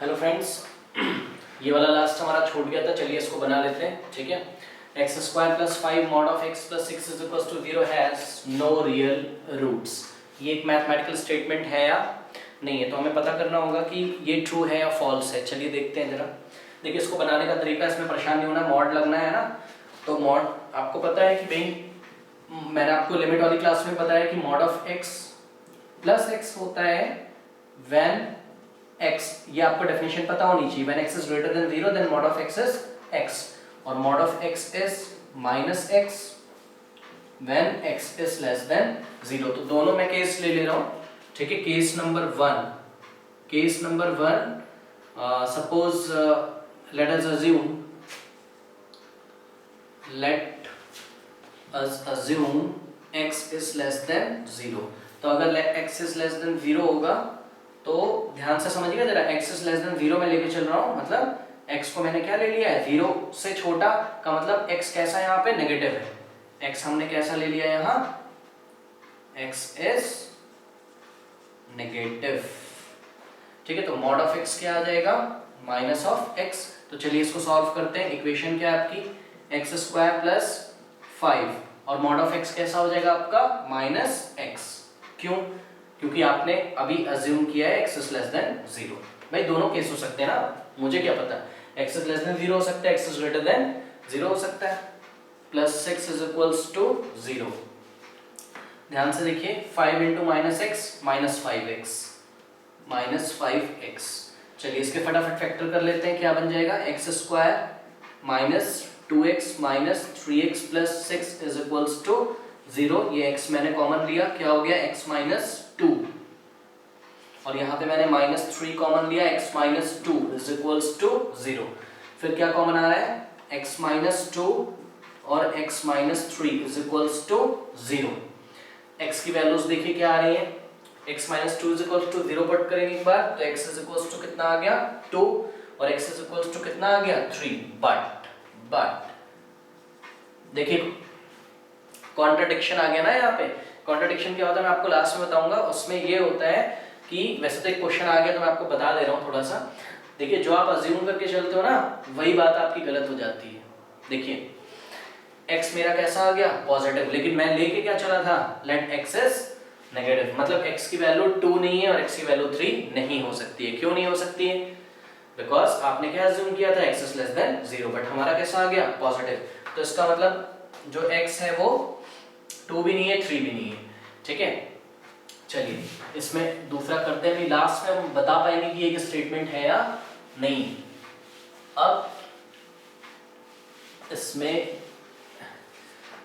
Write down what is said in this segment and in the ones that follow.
Hello friends, ये वाला last हमारा छूट गया था, चलिए इसको बना लेते हैं। ठीक है, x square plus 5 mod of x plus 6 is equal to 0 has no real roots. ये एक मैथमेटिकल स्टेटमेंट है या नहीं है, तो हमें पता करना होगा कि ये ट्रू है या फॉल्स है। चलिए देखते हैं जरा। देखिए, इसको बनाने का तरीका, इसमें परेशान नहीं होना, मॉड लगना है ना। तो मॉड आपको पता है कि भाई, मैंने आपको लिमिट वाली क्लास में बताया कि mod of x plus x होता है व्हेन x, ये आपको डेफिनेशन पता होनी चाहिए। when x is greater than 0 then mod of x is x, और mod of x is minus x when x is less than 0। तो दोनों मैं केस ले रहा हूँ। ठीक है, case number one, suppose let us assume x is less than 0। तो अगर x is less than 0 होगा तो ध्यान से समझिएगा जरा, x is less than 0 में लेके चल रहा हूँ, मतलब x को मैंने क्या ले लिया है, 0 से छोटा का मतलब x कैसा है यहाँ पे, नेगेटिव है। x हमने कैसा ले लिया है यहाँ, x is नेगेटिव। ठीक है, तो मॉड ऑफ x क्या आ जाएगा, माइनस ऑफ x। तो चलिए इसको सॉल्व करते हैं। इक्वेशन क्या है आपकी, एक्स स्क्वायर प्लस 5 और मॉड ऑफ x कैसा हो जाएगा आपका, माइनस x। क्यों, क्योंकि आपने अभी अज्यूम किया है x is less than 0। भाई दोनों केस हो सकते हैं ना, मुझे क्या पता, x is less than 0 हो सकता है, x is greater than 0 हो सकता है। Plus 6 is equals to 0। ध्यान से देखिए, 5 into minus x minus 5x। चलिए इसके फटाफट फैक्टर कर लेते हैं। क्या बन जाएगा, x square minus 2x minus 3x plus 6 is equals to 0। ये x मैंने कॉमन लिया, क्या हो गया, x माइनस 2, और यहाँ पे मैंने माइनस 3 कॉमन लिया, x minus 2 is equals to 0। फिर क्या कॉमन आ रहा है, x माइनस 2 और x minus 3 is equals to 0। x की वैल्यूज देखिए क्या आ रही है, x minus 2 is equals to 0 put करेंगे एक बार, तो x इज इक्वल्स टू कितना आ गया, 2, और x इज इक्वल्स टू कितना आ गया, 3। बट देखिए कॉन्ट्रडिक्शन आ गया ना यहाँ पे। कॉन्ट्रडिक्शन क्या होता है मैं आपको लास्ट में बताऊंगा। उसमें ये होता है कि वैसे तो एक क्वेश्चन आ गया तो मैं आपको बता दे रहा हूँ थोड़ा सा। देखिए, जो आप अज्यूम करके चलते हो ना, वही बात आपकी गलत हो जाती है। देखिए, x मेरा कैसा आ गया, पॉजिटिव, लेकिन मैं लेके क्या चला था, लेट x इज नेगेटिव, मतलब x की वैल्यू 2 नहीं है और x की वैल्यू 3 नहीं हो सकती है। क्यों नहीं हो सकती है, बिकॉज आपने क्या अज्यूम किया था, x is less than 0, but हमारा कैसा आ गया, पॉजिटिव। तो इसका मतलब जो x है वो 2 भी नहीं है, 3 भी नहीं है। ठीक है, चलिए इसमें दूसरा करते हैं, लास्ट में हम बता पाएंगे कि ये स्टेटमेंट है या नहीं। अब इसमें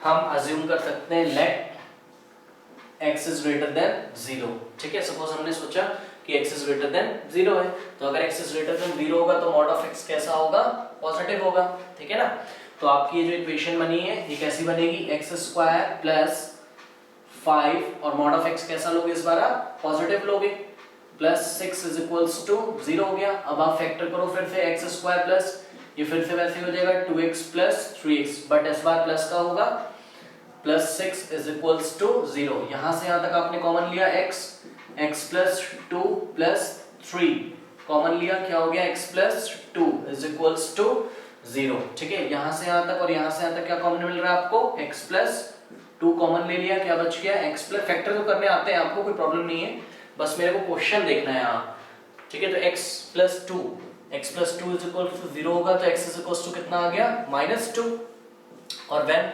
हम अज्यूम कर सकते हैं let x is greater than 0। ठीक है, सपोज हमने सोचा कि x इज ग्रेटर देन 0 है, तो अगर x इज ग्रेटर देन 0 होगा तो मॉड ऑफ x कैसा होगा, पॉजिटिव होगा। ठीक है ना, तो आपकी ये जो इक्वेशन बनी है ये कैसी बनेगी, एक्स स्क्वायर प्लस 5 और मॉड ऑफ x कैसा लोगे इस बार, पॉजिटिव लोगे, प्लस 6 इज इक्वल्स टू 0 हो गया। अब आप फैक्टर करो फिर से, एक्स स्क्वायर प्लस, ये फिर से वैसे हो जाएगा 2x प्लस 3x, बट इस बार प्लस का होगा, प्लस 6 इज इक्वल्स टू 0। यहाँ से यहाँ तक आपने कॉमन लिया x प्लस 2 प्लस 3 कॉमन लिया, क्या हो गया, x plus 2 is equals to 0। ठीक है, यहाँ से यहाँ तक और यहाँ से यहाँ तक क्या कॉमन मिल रहा है आपको, x प्लस 2 कॉमन ले लिया, क्या बच गया, x प्लस, फैक्टर तो करने आते हैं आपको, कोई प्रॉब्लम नहीं है, बस मेरे को क्वेश्चन देखना है यहाँ। ठीक है, तो x plus 2 is equal to 0 होगा, तो x इज इक्वल टू कितना आ गया, माइनस 2, और when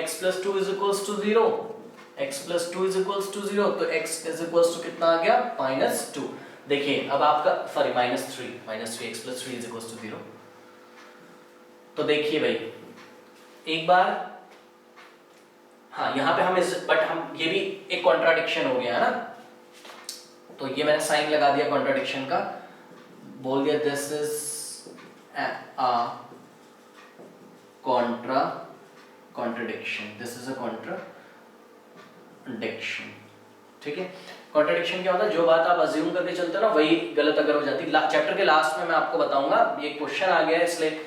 x plus 2 is equal to 0, तो x इज इक्वल टू कितना आ गया, माइनस 2। देखिए अब आपका, sorry minus 3, x plus 3 is equal to 0। तो देखिए भाई एक बार, हाँ यहाँ पे हम बट हम ये भी एक कॉन्ट्राडिक्शन हो गया है ना, तो ये मैंने साइन लगा दिया कॉन्ट्राडिक्शन का, बोल दिया this is a contradiction, this is a contradiction. ठीक है, कॉन्ट्राडिक्शन क्या होता है, जो बात आप अज्यूम करके चलते हो ना वही गलत अगर हो जाती है। चैप्टर के लास्ट में मैं आपको बताऊंगा, ये क्वेश्चन आ गया है इसलिए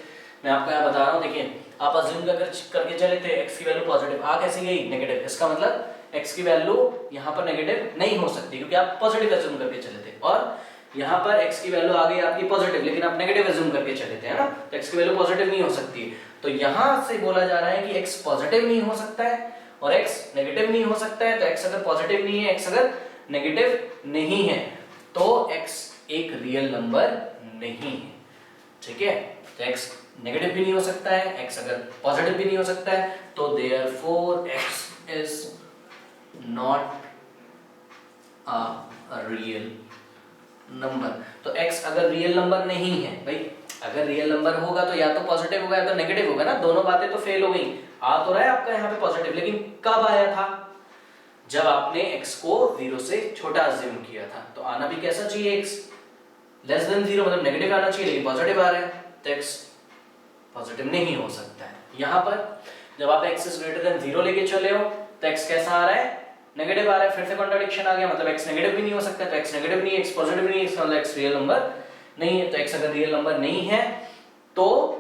मैं आपको यहाँ बता रहा हूँ। देखिए, आप अज्यूम करके चले थे x की वैल्यू पॉजिटिव, आ कैसे गई, नेगेटिव, इसका मतलब x की वैल्यू यहाँ पर नेगेटिव नहीं हो सकती क्योंकि आप पॉजिटिव अज्यूम करके चले थे। और यहाँ पर x की वैल्यू आ गई आपकी पॉजिटिव, लेकिन आप नेगेटिव एज्यूम करके चले थे, है ना, तो x की वैल्यू पॉजिटिव नहीं हो सकती। तो यहाँ से बोला जा रहा है कि x पॉजिटिव नहीं हो सकता है और x नेगेटिव नहीं हो सकता है। तो x अगर पॉजिटिव नहीं है, x अगर नेगेटिव नहीं है, तो x एक रियल नंबर नहीं है, ठीक है। तो x नेगेटिव भी नहीं हो सकता है, x अगर पॉजिटिव भी नहीं हो सकता है, तो therefore x is not a real number. तो x अगर रियल नंबर नहीं है, भाई अगर रियल नंबर होगा तो या तो पॉजिटिव होगा या तो नेगेटिव होगा ना, दोनों बातें तो फेल हो गई। आ तो रहा है आपका यहाँ पे पॉजिटिव, लेकिन कब आया था, जब आपने x को 0 से छोटा अज्यूम किया था। तो आना भी कैसा चाहिए, x लेस देन 0, मतलब नेगेटिव आना चाहिए, लेकिन पॉजिटिव आ रहा है, तो x पॉजिटिव नहीं हो सकता है। यहाँ पर जब आप x इज ग्रेटर देन 0 लेके चले हो, तो x कैसा आ रहा है, नेगेटिव आ रहा है। फिर से कॉन्ट्रडिक्शन आ गया, मतलब x नेगेटिव भी नहीं हो सकता, तो x नेगेटिव नहीं है, x पॉजिटिव नहीं है, इसका मतलब x रियल नंबर नहीं है। तो x अगर रियल नंबर नहीं है, तो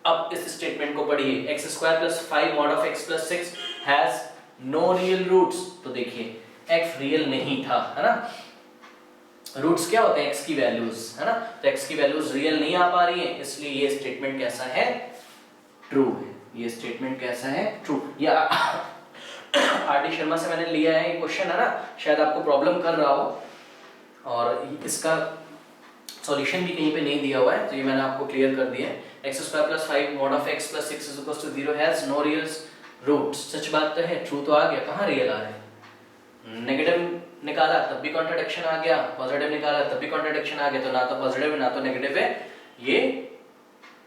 अब इस स्टेटमेंट को पढ़िए, x square plus 5 mod of x plus 6 has no real roots. तो देखिए x रियल नहीं था, है ना, रूट्स क्या होते हैं, x की वैल्यूज, है ना, तो x की वैल्यूज रियल नहीं आ पा रही है, इसलिए ये स्टेटमेंट कैसा है, ट्रू है। ये स्टेटमेंट कैसा है, ट्रू। या आर.डी. शर्मा से मैंने लिया है ये क्वेश्चन, है ना, शायद आपको प्रॉब्लम कर रहा हो, और इसका सॉल्यूशन भी कहीं पे नहीं दिया हुआ है, तो ये मैंने आपको क्लियर कर दिया है। x square plus 5 mod of x plus 6 is equal to 0 has no real roots. सच बात तो है, ट्रू तो आ गया, कहाँ रियल आ रहा है, नेगेटिव निकाला तब भी कॉन्ट्रडिक्शन आ गया, पॉजिटिव निकाला तब भी कॉन्ट्रडिक्शन आ गया, तो ना तो पॉजिटिव है ना तो नेगेटिव है, ये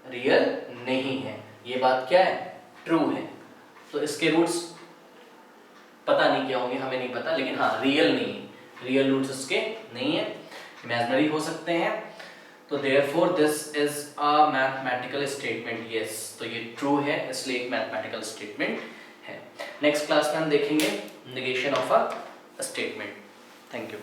रियल नहीं है। ये बात क्या है, ट्रू है। तो इसके रूट्स पता नहीं क्या होंगे, हमें नहीं पता, लेकिन हाँ रियल नहीं है, रियल रूट्स इसके नहीं है, इमेजिनरी हो सकते हैं। तो therefore this is a mathematical statement, yes, तो ये ट्रू है, इसलिए एक मैथमेटिकल स्टेटमेंट है। नेक्स्ट क्लास में हम देखेंगे negation of a statement. Thank you.